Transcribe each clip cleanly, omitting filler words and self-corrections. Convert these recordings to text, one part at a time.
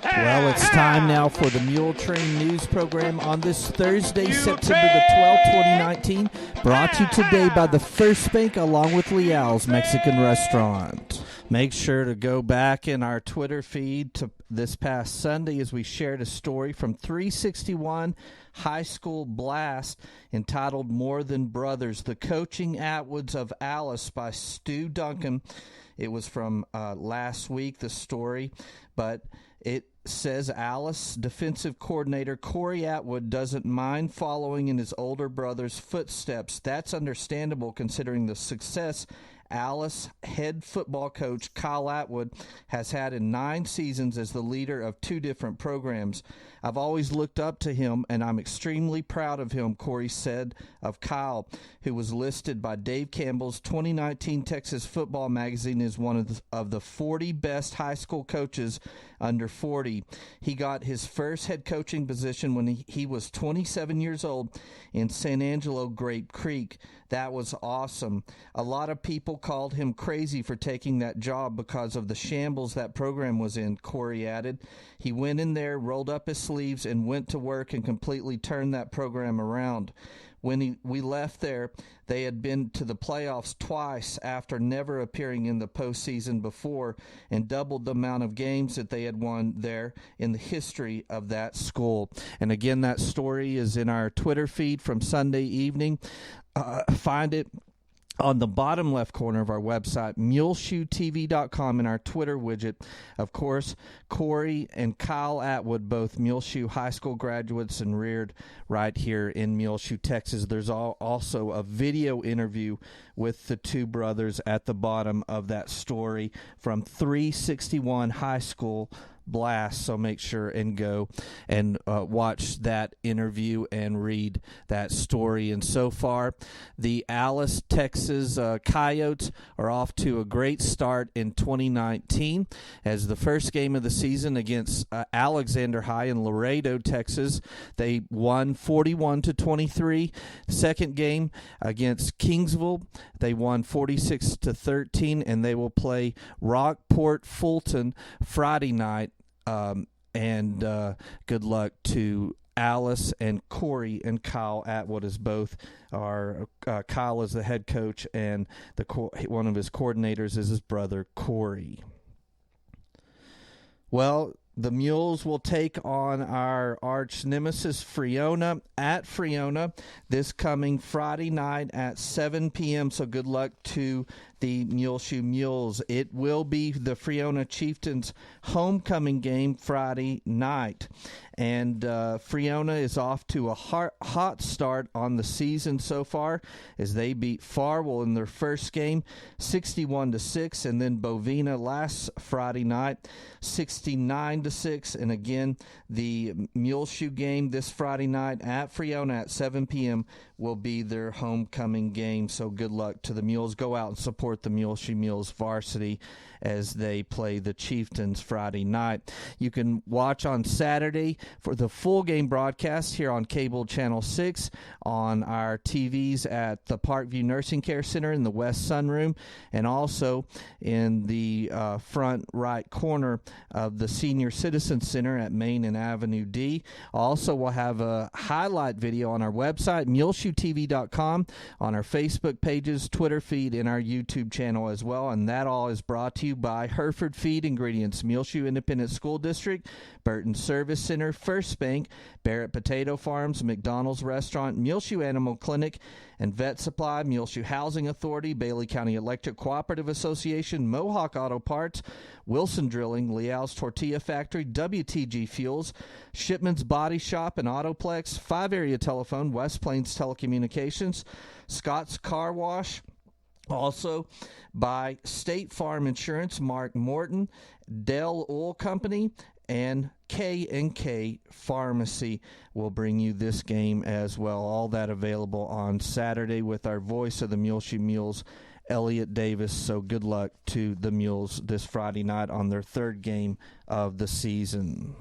Well, it's time now for the Muletrain News Program on this Thursday, September the 12th, 2019. Brought to you today by the First Bank along with Leal's Mexican Restaurant. Make sure to go back in our Twitter feed to this past Sunday as we shared a story from 361 High School Blast entitled More Than Brothers, The Coaching Atwoods of Alice by Stu Duncan. It was from last week, the story, but it says Alice defensive coordinator Corey Atwood doesn't mind following in his older brother's footsteps. That's understandable considering the success Alice head football coach Kyle Atwood has had in 9 seasons as the leader of 2 different programs. I've always looked up to him, and I'm extremely proud of him, Corey said of Kyle, who was listed by Dave Campbell's 2019 Texas Football Magazine as one of the 40 best high school coaches under 40. He got his first head coaching position when he was 27 years old in San Angelo, Grape Creek. That was awesome. A lot of people called him crazy for taking that job because of the shambles that program was in, Corey added. He went in there, rolled up his sleeves, and went to work and completely turned that program around. When we left there, they had been to the playoffs twice after never appearing in the postseason before, and doubled the amount of games that they had won there in the history of that school. And again, that story is in our Twitter feed from Sunday evening. Find it on the bottom left corner of our website, muleshoetv.com, in our Twitter widget. Of course, Corey and Kyle Atwood, both Muleshoe High School graduates and reared right here in Muleshoe, Texas. There's also a video interview with the 2 brothers at the bottom of that story from 361 High School Blast, so make sure and go and watch that interview and read that story. And so far, the Alice, Texas Coyotes are off to a great start in 2019 as the first game of the season against Alexander High in Laredo, Texas. They won 41-23. Second game against Kingsville, they won 46-13, and they will play Rockport Fulton Friday night. And good luck to Alice and Corey and Kyle Atwood, as both are. Kyle is the head coach, and one of his coordinators is his brother Corey. Well, the Mules will take on our arch nemesis Friona at Friona this coming Friday night at 7 p.m. So good luck to the Muleshoe Mules. It will be the Friona Chieftains homecoming game Friday night. And Friona is off to a hot start on the season so far as they beat Farwell in their first game 61-6, and then Bovina last Friday night 69-6. And again, the Muleshoe game this Friday night at Friona at 7 p.m. will be their homecoming game. So good luck to the Mules. Go out and support the Muleshoe Mules varsity as they play the Chieftains Friday night. You can watch on Saturday for the full game broadcast here on Cable Channel 6 on our TVs at the Parkview Nursing Care Center in the West Sunroom, and also in the front right corner of the Senior Citizen Center at Main and Avenue D. Also, we'll have a highlight video on our website, muleshoetv.com, on our Facebook pages, Twitter feed, and our YouTube channel as well. And that all is brought to you by Hereford Feed Ingredients, Muleshoe Independent School District, Burton Service Center, First Bank, Barrett Potato Farms, McDonald's Restaurant, Muleshoe Animal Clinic and Vet Supply, Muleshoe Housing Authority, Bailey County Electric Cooperative Association, Mohawk Auto Parts, Wilson Drilling, Leal's Tortilla Factory, WTG Fuels, Shipman's Body Shop and Autoplex, 5-area telephone, West Plains Telecommunications, Scott's Car Wash, also by State Farm Insurance, Mark Morton, Dell Oil Company, and K&K Pharmacy will bring you this game as well. All that available on Saturday with our voice of the Muleshoe Mules, Elliot Davis. So good luck to the Mules this Friday night on their 3rd game of the season.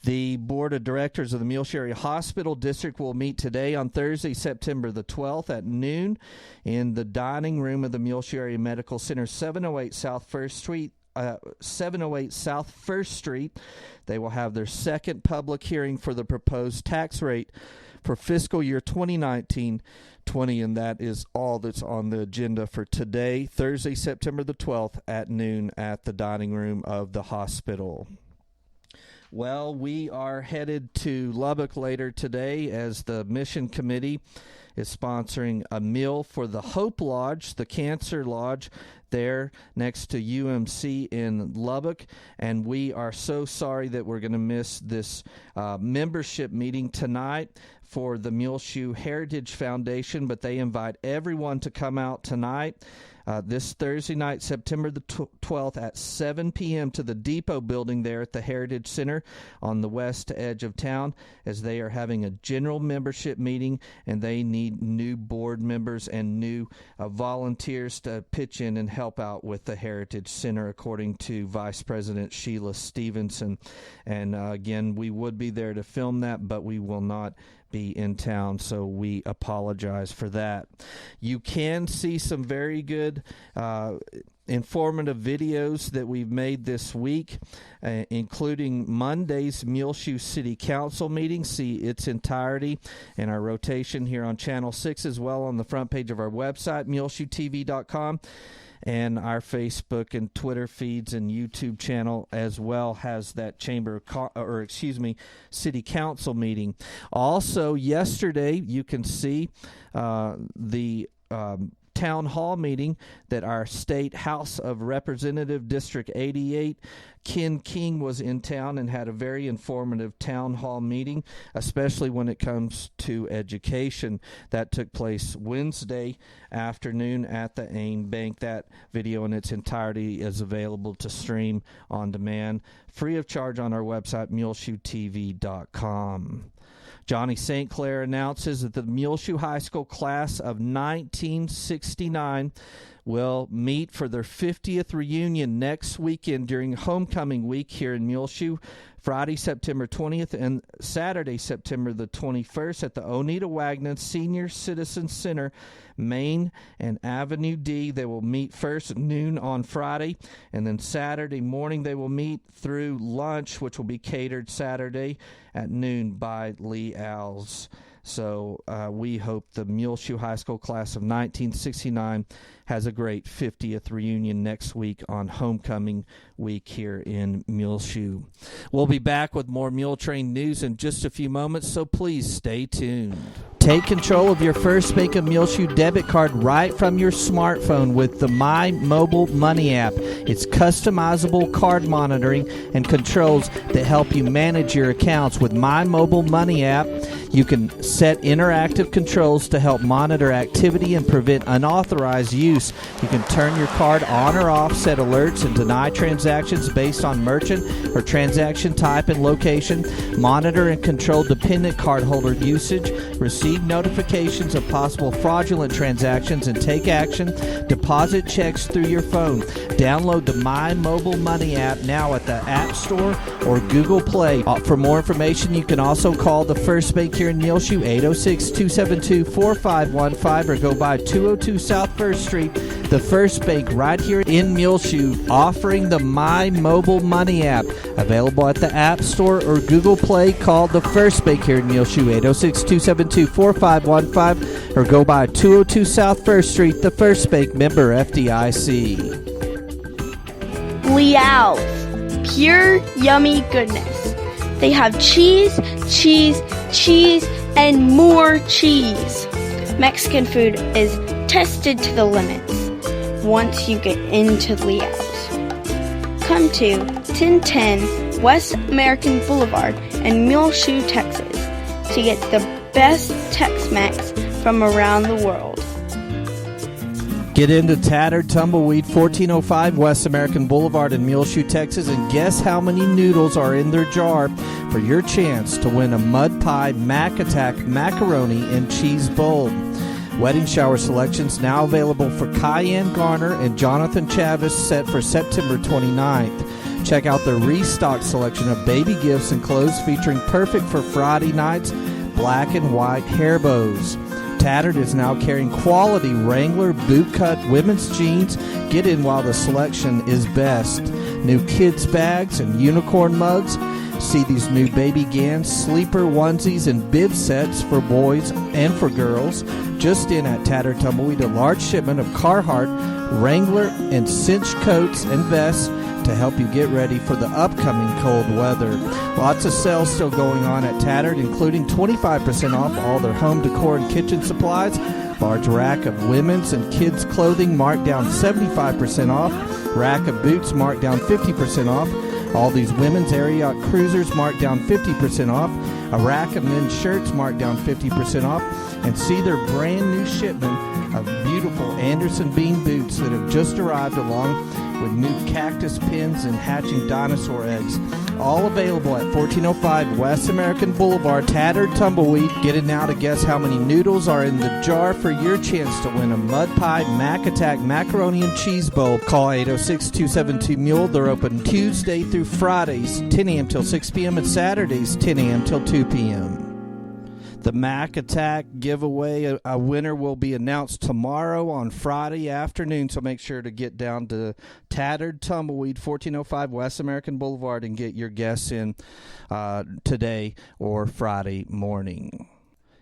The Board of Directors of the Muleshoe Area Hospital District will meet today on Thursday, September the 12th at noon in the dining room of the Muleshoe Area Medical Center, 708 South 1st Street, 708 South 1st Street. They will have their second public hearing for the proposed tax rate for fiscal year 2019-20, and that is all that's on the agenda for today, Thursday, September the 12th at noon at the dining room of the hospital. Well, we are headed to Lubbock later today as the Mission Committee is sponsoring a meal for the Hope Lodge, the Cancer Lodge, there next to UMC in Lubbock, and we are so sorry that we're going to miss this membership meeting tonight for the Muleshoe Heritage Foundation, but they invite everyone to come out tonight, this Thursday night, September the 12th at 7 p.m. to the Depot building there at the Heritage Center on the west edge of town, as they are having a general membership meeting, and they need new board members and new volunteers to pitch in and help out with the Heritage Center, according to Vice President Sheila Stevenson. And again, we would be there to film that, but we will not be in town, so we apologize for that. You can see some very good informative videos that we've made this week, including Monday's Muleshoe City Council meeting. See its entirety in our rotation here on Channel 6, as well on the front page of our website, muleshoetv.com. And our Facebook and Twitter feeds and YouTube channel as well has that City Council meeting. Also, yesterday you can see the town hall meeting that our state House of Representative District 88, Ken King, was in town and had a very informative town hall meeting, especially when it comes to education. That took place Wednesday afternoon at the AIM Bank. That video in its entirety is available to stream on demand, free of charge on our website, muleshoetv.com. Johnny St. Clair announces that the Muleshoe High School class of 1969 will meet for their 50th reunion next weekend during homecoming week here in Muleshoe, Friday, September 20th and Saturday, September the 21st at the Oneida Wagner Senior Citizen Center, Main and Avenue D. They will meet first at noon on Friday, and then Saturday morning they will meet through lunch, which will be catered Saturday at noon by Lee Alls. So we hope the Muleshoe High School class of 1969 has a great 50th reunion next week on homecoming week here in Muleshoe. We'll be back with more Muletrain news in just a few moments, so please stay tuned. Take control of your First Bank of Muleshoe debit card right from your smartphone with the My Mobile Money app. It's customizable card monitoring and controls that help you manage your accounts. With My Mobile Money app, you can set interactive controls to help monitor activity and prevent unauthorized use. You can turn your card on or off, set alerts, and deny transactions based on merchant or transaction type and location, monitor and control dependent cardholder usage, receive notifications of possible fraudulent transactions, and take action, deposit checks through your phone. Download the My Mobile Money app now at the App Store or Google Play. For more information, you can also call the First Bank here in Muleshoe, 806-272-4515, or go by 202 South 1st Street. The First Bank right here in Muleshoe, offering the My Mobile Money app. Available at the App Store or Google Play. Call the First Bank here in Muleshoe, 806-272-4515, or go by 202 South 1st Street. The First Bank, member FDIC. Leal's, pure yummy goodness. They have cheese, cheese, cheese, and more cheese. Mexican food is tested to the limits once you get into Leal's. Come to 1010 West American Boulevard in Muleshoe, Texas to get the best Tex-Mex from around the world. Get into Tattered Tumbleweed, 1405 West American Boulevard in Muleshoe, Texas, and guess how many noodles are in their jar for your chance to win a Mud Pie Mac Attack Macaroni and Cheese Bowl. Wedding shower selections now available for Cayenne Garner and Jonathan Chavis, set for September 29th. Check out the restock selection of baby gifts and clothes featuring perfect for Friday nights black and white hair bows. Tattered is now carrying quality Wrangler bootcut women's jeans. Get in while the selection is best. new kids bags and unicorn mugs. See these new baby Gans, sleeper onesies, and bib sets for boys and for girls. Just in at Tattered Tumbleweed, a large shipment of Carhartt, Wrangler, and cinch coats and vests to help you get ready for the upcoming cold weather. Lots of sales still going on at Tattered, including 25% off all their home decor and kitchen supplies. Large rack of women's and kids' clothing marked down 75% off. Rack of boots marked down 50% off. All these women's Ariat cruisers marked down 50% off. A rack of men's shirts marked down 50% off. And see their brand new shipment of beautiful Anderson bean boots that have just arrived, along with new cactus pins and hatching dinosaur eggs. All available at 1405 West American Boulevard, Tattered Tumbleweed. Get it now to guess how many noodles are in the jar for your chance to win a Mud Pie Mac Attack Macaroni and Cheese Bowl. Call 806-272-MULE. They're open Tuesday through Fridays, 10 a.m. till 6 p.m. and Saturdays, 10 a.m. till 2 p.m. The Mac Attack giveaway, a winner will be announced tomorrow on Friday afternoon, so make sure to get down to Tattered Tumbleweed, 1405 West American Boulevard, and get your guess in today or Friday morning.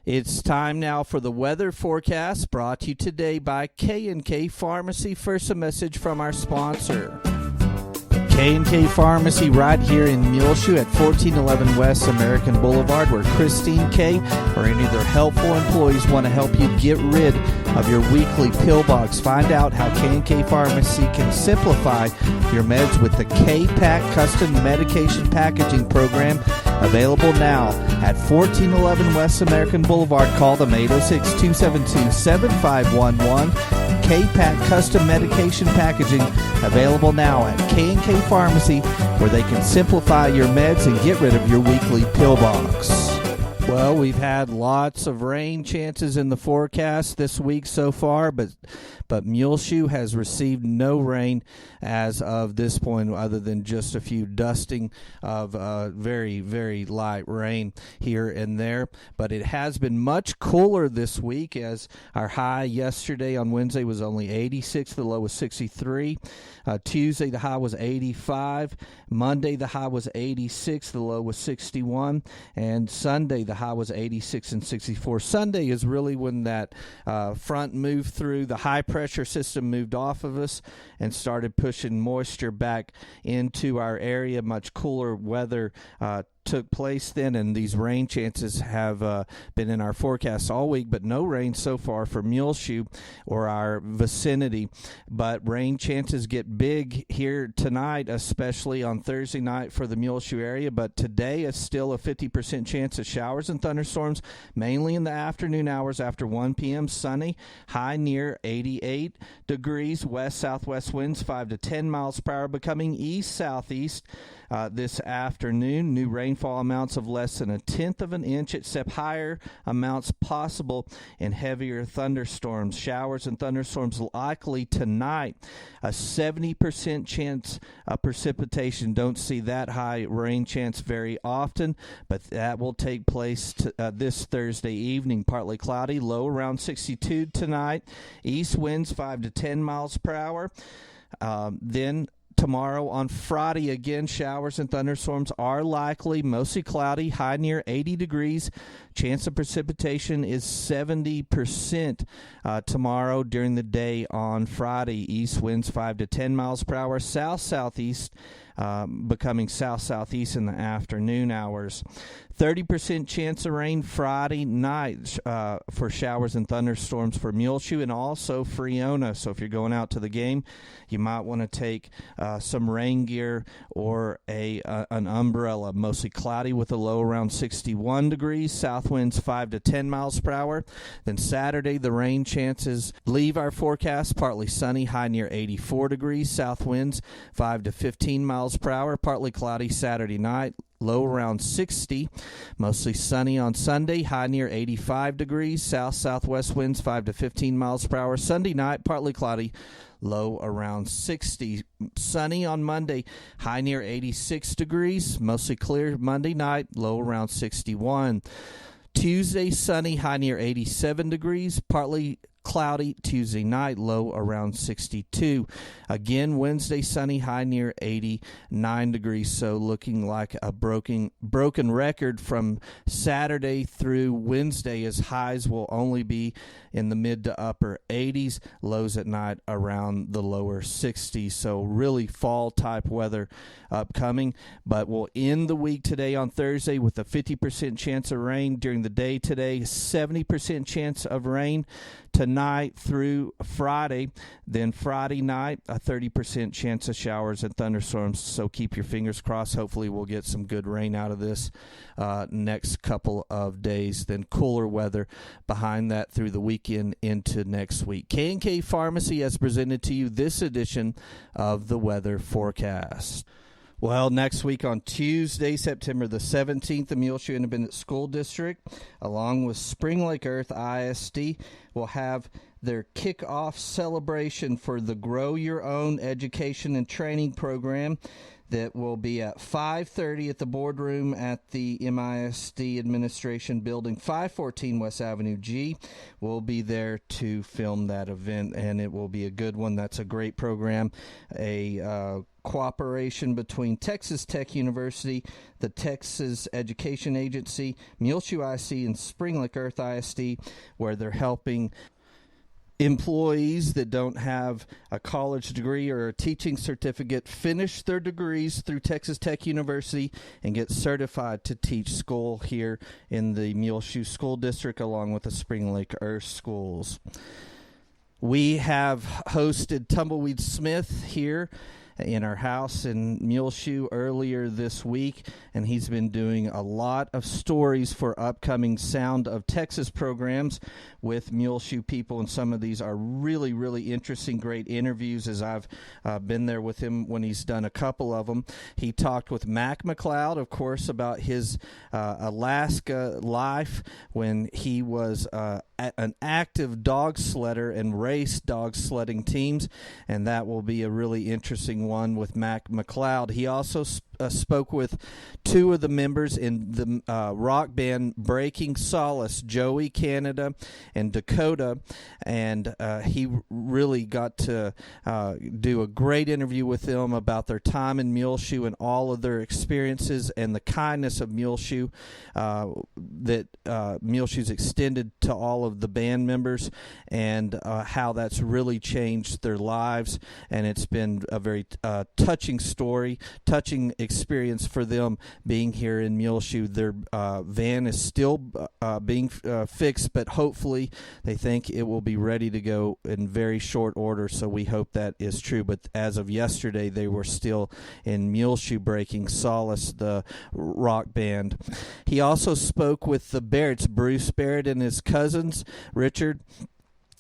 It's time now for the weather forecast, brought to you today by K&K Pharmacy. First, a message from our sponsor. K&K Pharmacy right here in Muleshoe at 1411 West American Boulevard, where Christine K. or any of their helpful employees want to help you get rid of your weekly pill box. Find out how K&K Pharmacy can simplify your meds with the K-Pack Custom Medication Packaging Program, available now at 1411 West American Boulevard. Call them 806-272-7511. K-Pack Custom Medication Packaging, available now at K&K Pharmacy, where they can simplify your meds and get rid of your weekly pill box. Well, we've had lots of rain chances in the forecast this week so far, but Muleshoe has received no rain as of this point, other than just a few dusting of very, very light rain here and there. But it has been much cooler this week, as our high yesterday on Wednesday was only 86, the low was 63. Tuesday, the high was 85. Monday, the high was 86, the low was 61. And Sunday, the high was 86 and 64. Sunday is really when that front moved through. The high pressure system moved off of us and started pushing moisture back into our area. Much cooler weather took place then, and these rain chances have been in our forecast all week, but no rain so far for Muleshoe or our vicinity. But rain chances get big here tonight, especially on Thursday night for the Muleshoe area. But today is still a 50% chance of showers and thunderstorms, mainly in the afternoon hours after 1 p.m. Sunny, high near 88 degrees, west-southwest winds 5 to 10 miles per hour, becoming east-southeast this afternoon. New rainfall amounts of less than 1/10 of an inch, except higher amounts possible in heavier thunderstorms. Showers and thunderstorms likely tonight. A 70% chance of precipitation. Don't see that high rain chance very often, but that will take place this Thursday evening. Partly cloudy, low around 62 tonight. East winds 5 to 10 miles per hour. Then tomorrow on Friday, again, showers and thunderstorms are likely, mostly cloudy, high near 80 degrees. Chance of precipitation is 70% tomorrow during the day on Friday. East winds 5 to 10 miles per hour, south-southeast, becoming south-southeast in the afternoon hours. 30% chance of rain Friday night for showers and thunderstorms for Muleshoe and also Freona. So if you're going out to the game, you might want to take some rain gear or an umbrella. Mostly cloudy with a low around 61 degrees. South winds 5 to 10 miles per hour. Then Saturday, the rain chances leave our forecast. Partly sunny, high near 84 degrees. South winds 5 to 15 miles per hour. Partly cloudy Saturday night. Low around 60, mostly sunny on Sunday, high near 85 degrees, south-southwest winds 5 to 15 miles per hour. Sunday night, partly cloudy, low around 60. Sunny on Monday, high near 86 degrees, mostly clear Monday night, low around 61. Tuesday, sunny, high near 87 degrees, partly cloudy. Tuesday night, low around 62. Again, Wednesday, sunny, high near 89 degrees. So looking like a broken record from Saturday through Wednesday, as highs will only be in the mid to upper 80s, lows at night around the lower 60s. So really fall type weather upcoming. But we'll end the week today on Thursday with a 50% chance of rain during the day today, 70% chance of rain tonight through Friday. Then Friday night, a 30% chance of showers and thunderstorms. So keep your fingers crossed. Hopefully we'll get some good rain out of this next couple of days. Then cooler weather behind that through the weekend into next week. K&K Pharmacy has presented to you this edition of the weather forecast. Well, next week on Tuesday, September the 17th, the Muleshoe Independent School District, along with Spring Lake Earth ISD, will have their kickoff celebration for the Grow Your Own Education and Training Program. That will be at 5:30 at the boardroom at the MISD Administration Building, 514 West Avenue G. We'll be there to film that event, and it will be a good one. That's a great program, a cooperation between Texas Tech University, the Texas Education Agency, Muleshoe IC, and Spring Lake Earth ISD, where they're helping employees that don't have a college degree or a teaching certificate finish their degrees through Texas Tech University and get certified to teach school here in the Muleshoe School District along with the Spring Lake Earth schools. We have hosted Tumbleweed Smith here in our house in Muleshoe earlier this week, and he's been doing a lot of stories for upcoming Sound of Texas programs with Muleshoe people, and some of these are really, really interesting, great interviews as I've been there with him when he's done a couple of them. He talked with Mac McLeod, of course, about his Alaska life when he was an active dog sledder and raced dog sledding teams, and that will be a really interesting one with Mac McLeod. He also spoke with two of the members in the rock band Breaking Solace, Joey Canada and Dakota, and he really got to do a great interview with them about their time in Muleshoe and all of their experiences and the kindness of Muleshoe that Muleshoe's extended to all of the band members, and how that's really changed their lives. And it's been a very touching story, touching experience for them being here in Muleshoe. Their van is still being fixed, but hopefully they think it will be ready to go in very short order, so we hope that is true. But as of yesterday, they were still in Muleshoe Breaking Solace, the rock band. He also spoke with the Barretts, Bruce Barrett and his cousins, Richard,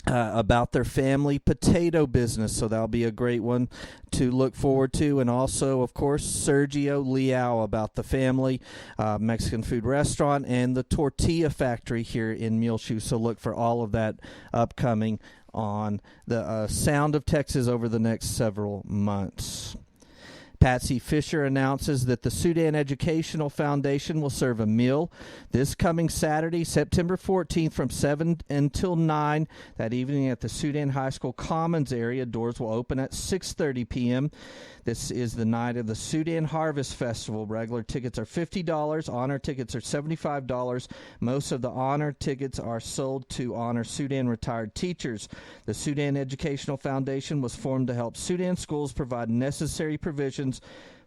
about their family potato business, so that'll be a great one to look forward to. And also, of course, Sergio Leao about the family Mexican food restaurant and the tortilla factory here in Muleshoe. So look for all of that upcoming on the Sound of Texas over the next several months. Patsy Fisher announces that the Sudan Educational Foundation will serve a meal this coming Saturday, September 14th from 7 until 9 that evening at the Sudan High School Commons area. Doors will open at 6:30 p.m. This is the night of the Sudan Harvest Festival. Regular tickets are $50. Honor tickets are $75. Most of the honor tickets are sold to honor Sudan retired teachers. The Sudan Educational Foundation was formed to help Sudan schools provide necessary provisions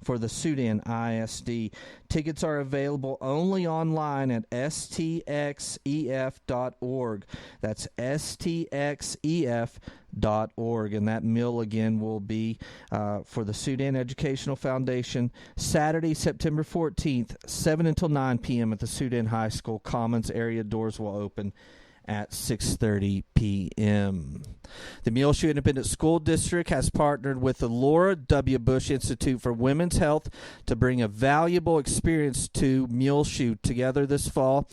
for the Sudan ISD. Tickets are available only online at stxef.org. That's stxef.org. And that meal again will be for the Sudan Educational Foundation, Saturday, September 14th, 7 until 9 p.m. at the Sudan High School Commons area. Doors will open at 6:30 p.m. The Muleshoe Independent School District has partnered with the Laura W. Bush Institute for Women's Health to bring a valuable experience to Muleshoe. Together this fall,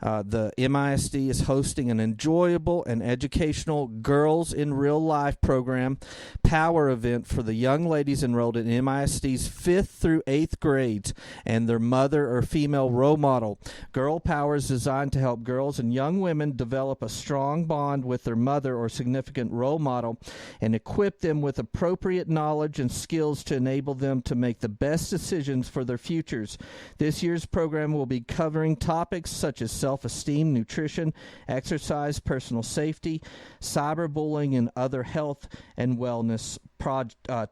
The MISD is hosting an enjoyable and educational Girls in Real Life program power event for the young ladies enrolled in MISD's 5th through 8th grades and their mother or female role model. Girl Power is designed to help girls and young women develop a strong bond with their mother or significant role model and equip them with appropriate knowledge and skills to enable them to make the best decisions for their futures. This year's program will be covering topics such as self-esteem, nutrition, exercise, personal safety, cyberbullying, and other health and wellness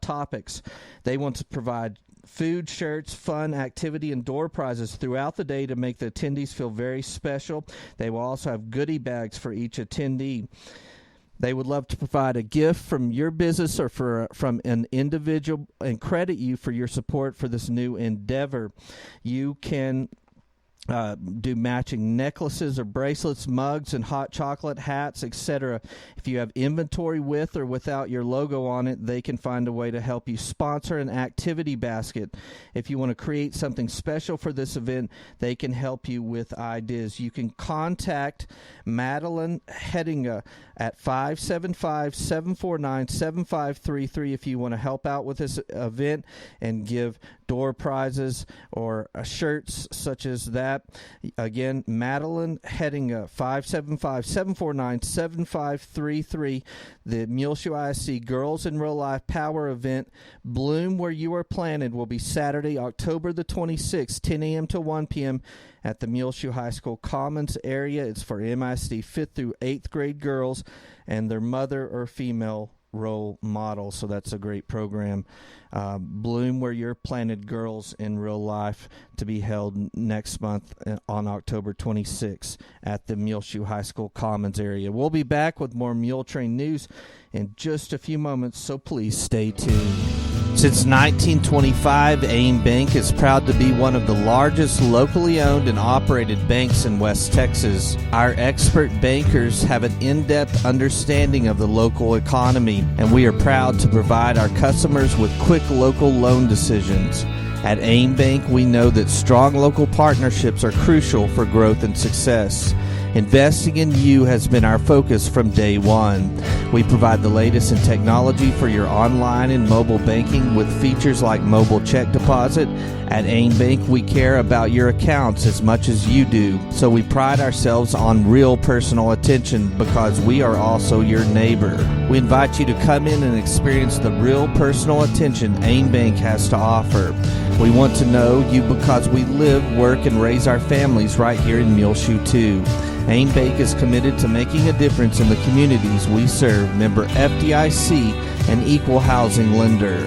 topics. They want to provide food, shirts, fun, activity, and door prizes throughout the day to make the attendees feel very special. They will also have goodie bags for each attendee. They would love to provide a gift from your business or from an individual and credit you for your support for this new endeavor. You can do matching necklaces or bracelets, mugs, and hot chocolate, hats, etc. If you have inventory with or without your logo on it, they can find a way to help you sponsor an activity basket. If you want to create something special for this event, they can help you with ideas. You can contact Madeline Hedinga at 575-749-7533 if you want to help out with this event and give door prizes or shirts such as that. Again, Madeline Hedinga, 575-749-7533. The Muleshoe ISC Girls in Real Life Power event, Bloom Where You Are Planted, will be Saturday, October the 26th, 10 a.m. to 1 p.m. at the Muleshoe High School Commons area. It's for MISD 5th through 8th grade girls and their mother or female role model. So that's a great program. Bloom Where You're Planted, Girls in Real Life, to be held next month on October 26th at the Muleshoe High School Commons area. We'll be back with more Muletrain news in just a few moments, so please stay tuned. Since 1925, AIM Bank is proud to be one of the largest locally owned and operated banks in West Texas. Our expert bankers have an in-depth understanding of the local economy, and we are proud to provide our customers with quick local loan decisions. At AIM Bank, we know that strong local partnerships are crucial for growth and success. Investing in you has been our focus from day one. We provide the latest in technology for your online and mobile banking with features like mobile check deposit. At AIM Bank, we care about your accounts as much as you do, so we pride ourselves on real personal attention because we are also your neighbor. We invite you to come in and experience the real personal attention AIM Bank has to offer. We want to know you because we live, work, and raise our families right here in Muleshoe too. AIM Bank is committed to making a difference in the communities we serve. Member FDIC, an equal housing lender.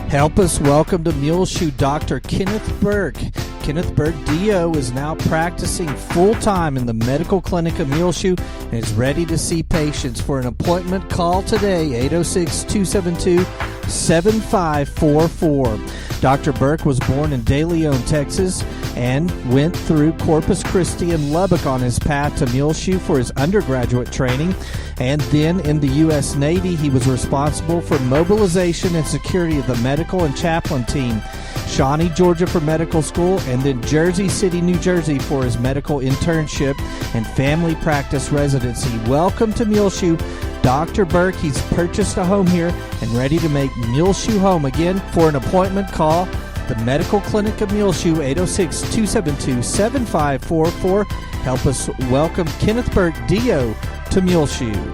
Help us welcome to Muleshoe Dr. Kenneth Burke. Kenneth Burke, DO, is now practicing full-time in the medical clinic of Muleshoe and is ready to see patients. For an appointment, call today, 806-272-7544. Dr. Burke was born in De Leon, Texas, and went through Corpus Christi and Lubbock on his path to Muleshoe for his undergraduate training. And then in the U.S. Navy, he was responsible for mobilization and security of the medical and chaplain team. Shawnee, Georgia for medical school, and then Jersey City, New Jersey for his medical internship and family practice residency. Welcome to Muleshoe, Dr. Burke. He's purchased a home here and ready to make Muleshoe home. Again, for an appointment, call the Medical Clinic of Muleshoe, 806-272-7544. Help us welcome Kenneth Burke, DO, to Muleshoe.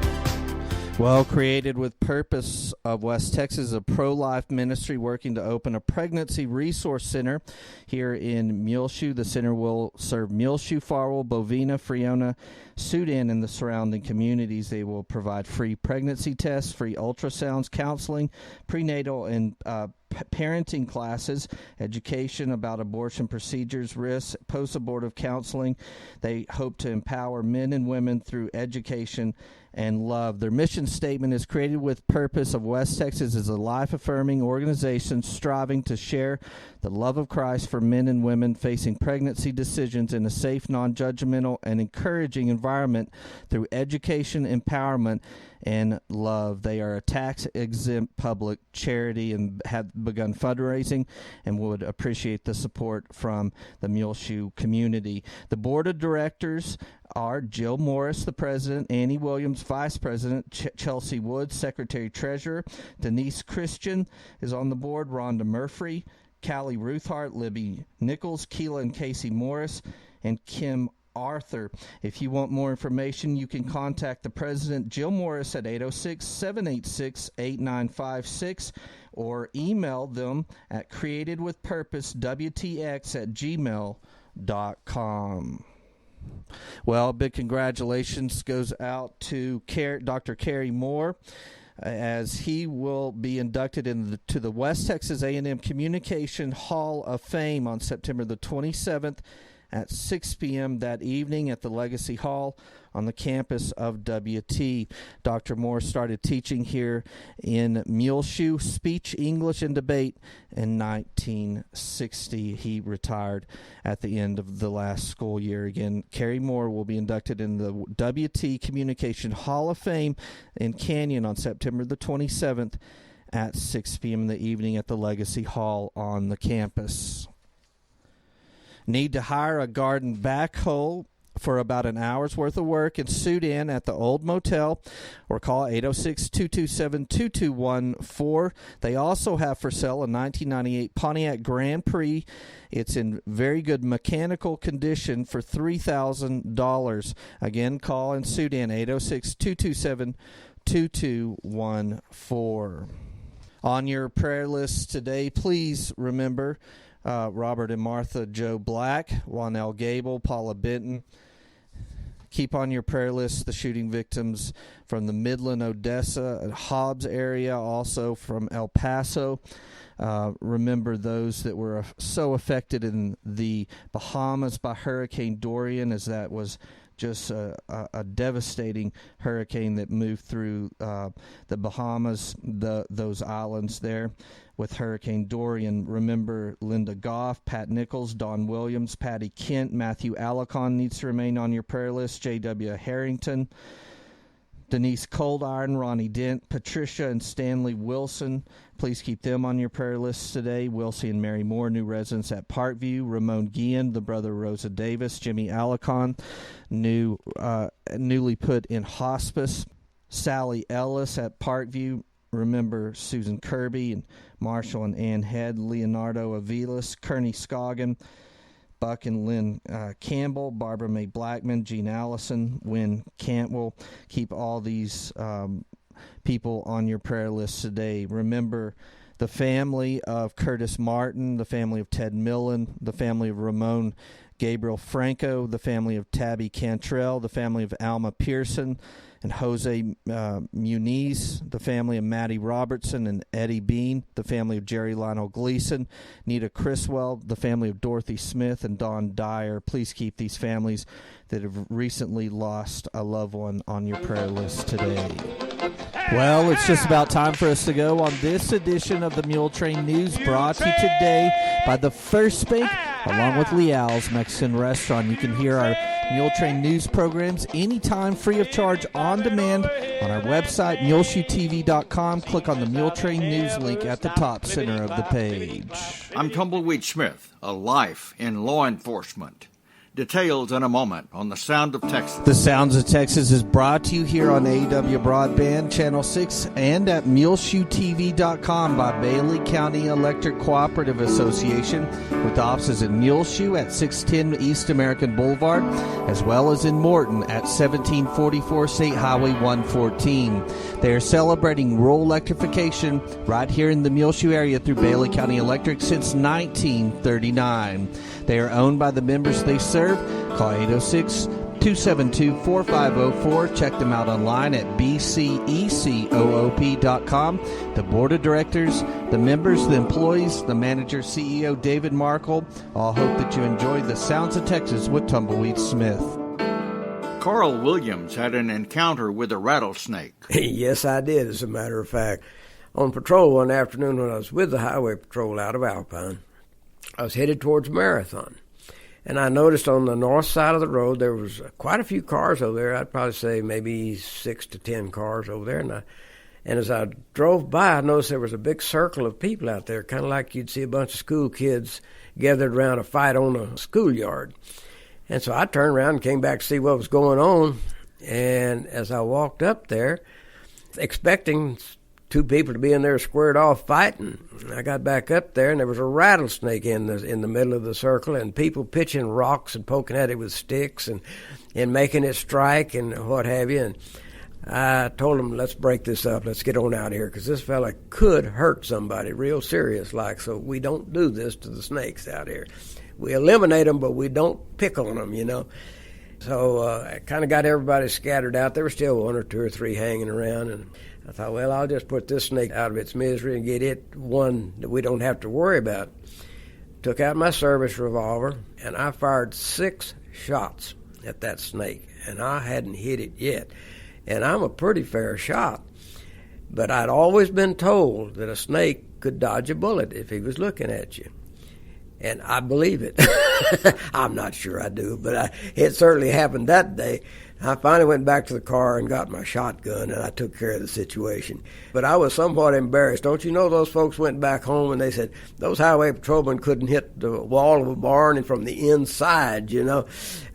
Well, created with purpose of West Texas, a pro-life ministry working to open a pregnancy resource center here in Muleshoe. The center will serve Muleshoe, Farwell, Bovina, Friona, Sudan, and the surrounding communities. They will provide free pregnancy tests, free ultrasounds, counseling, prenatal and parenting classes, education about abortion procedures, risks, post-abortive counseling. They hope to empower men and women through education and love. Their mission statement is created with purpose of West Texas as a life-affirming organization striving to share the love of Christ for men and women facing pregnancy decisions in a safe, non-judgmental, and encouraging environment. environment through education, empowerment, and love. They are a tax-exempt public charity and have begun fundraising and would appreciate the support from the Muleshoe community. The board of directors are Jill Morris, the president, Annie Williams, vice president, Chelsea Woods, secretary treasurer, Denise Christian is on the board, Rhonda Murphy, Callie Ruthart, Libby Nichols, Keela and Casey Morris, and Kim Arthur. If you want more information, you can contact the president, Jill Morris, at 806-786-8956 or email them at createdwithpurposewtx@gmail.com. Well, a big congratulations goes out to Dr. Kerry Moore, as he will be inducted into the West Texas A&M Communication Hall of Fame on September the 27th at 6 p.m. that evening at the Legacy Hall on the campus of WT. Dr. Moore started teaching here in Muleshoe, speech, English, and debate in 1960. He retired at the end of the last school year. Again, Kerry Moore will be inducted in the WT Communication Hall of Fame in Canyon on September the 27th at 6 p.m. in the evening at the Legacy Hall on the campus. Need to hire a garden backhoe for about an hour's worth of work in Sudan at the Old Motel, or call 806-227-2214. They also have for sale a 1998 Pontiac Grand Prix. It's in very good mechanical condition for $3,000. Again, call in Sudan, 806-227-2214. On your prayer list today, please remember Robert and Martha Joe Black, Juanell Gable, Paula Benton. Keep on your prayer list the shooting victims from the Midland, Odessa, and Hobbs area, also from El Paso. Remember those that were so affected in the Bahamas by Hurricane Dorian, as that was just a devastating hurricane that moved through the Bahamas, those islands there with Hurricane Dorian. Remember Linda Goff, Pat Nichols, Don Williams, Patty Kent, Matthew Alicon needs to remain on your prayer list, J.W. Harrington, Denise Coldiron, Ronnie Dent, Patricia and Stanley Wilson. Please keep them on your prayer list today. Wilsie and Mary Moore, new residents at Parkview. Ramon Guillen, the brother of Rosa Davis. Jimmy Alicon, newly put in hospice. Sally Ellis at Parkview. Remember Susan Kirby and Marshall and Ann Head, Leonardo Avilas, Kearney Scoggin, Buck and Lynn Campbell, Barbara Mae Blackman, Jean Allison, Wynn Cantwell. Keep all these people on your prayer list today. Remember the family of Curtis Martin, the family of Ted Millen, the family of Ramon Gabriel Franco, the family of Tabby Cantrell, the family of Alma Pearson and Jose Muniz, the family of Maddie Robertson and Eddie Bean, the family of Jerry Lionel Gleason, Nita Criswell, the family of Dorothy Smith and Don Dyer. Please keep these families that have recently lost a loved one on your prayer list today. Well, it's just about time for us to go on this edition of the Muletrain News, brought to you today by the First Bank, along with Leal's Mexican Restaurant. You can hear our Muletrain News programs anytime, free of charge, on demand on our website, muleshoetv.com. Click on the Muletrain News link at the top center of the page. I'm Tumbleweed Smith, a life in law enforcement. Details in a moment on The Sound of Texas. The Sounds of Texas is brought to you here on AEW Broadband, Channel 6, and at muleshoetv.com by Bailey County Electric Cooperative Association, with offices in Muleshoe at 610 East American Boulevard, as well as in Morton at 1744 State Highway 114. They are celebrating rural electrification right here in the Muleshoe area through Bailey County Electric since 1939. They are owned by the members they serve. Call 806-272-4504. Check them out online at bcecoop.com. The board of directors, the members, the employees, the manager, CEO David Markle all hope that you enjoy the Sounds of Texas with Tumbleweed Smith. Carl Williams had an encounter with a rattlesnake. Yes, I did, as a matter of fact. On patrol one afternoon when I was with the Highway Patrol out of Alpine, I was headed towards Marathon. And I noticed on the north side of the road there was quite a few cars over there. I'd probably say maybe 6 to 10 cars over there. And as I drove by, I noticed there was a big circle of people out there, kind of like you'd see a bunch of school kids gathered around a fight on a schoolyard. And so I turned around and came back to see what was going on. And as I walked up there, expecting two people to be in there squared off fighting, I got back up there, and there was a rattlesnake in the middle of the circle, and people pitching rocks and poking at it with sticks and making it strike and what have you. And I told them, let's break this up. Let's get on out of here, because this fella could hurt somebody real serious like, so we don't do this to the snakes out here. We eliminate them, but we don't pick on them, you know. So I kind of got everybody scattered out. There were still one or two or three hanging around, and I thought, well, I'll just put this snake out of its misery and get it one that we don't have to worry about. Took out my service revolver, and I fired 6 shots at that snake, and I hadn't hit it yet. And I'm a pretty fair shot, but I'd always been told that a snake could dodge a bullet if he was looking at you. And I believe it. I'm not sure I do, but it certainly happened that day. I finally went back to the car and got my shotgun, and I took care of the situation. But I was somewhat embarrassed. Don't you know, those folks went back home and they said those highway patrolmen couldn't hit the wall of a barn and from the inside, you know,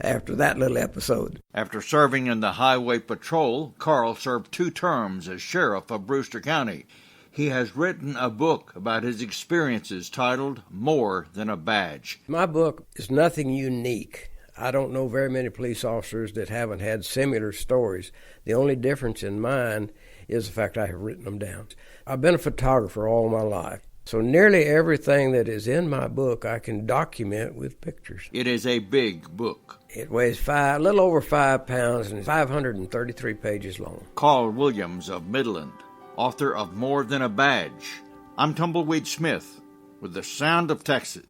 after that little episode. After serving in the highway patrol, Carl served 2 terms as sheriff of Brewster County. He has written a book about his experiences titled More Than a Badge. My book is nothing unique. I don't know very many police officers that haven't had similar stories. The only difference in mine is the fact I have written them down. I've been a photographer all my life, so nearly everything that is in my book I can document with pictures. It is a big book. It weighs a little over 5 pounds and is 533 pages long. Carl Williams of Midland, author of More Than a Badge. I'm Tumbleweed Smith with the Sound of Texas.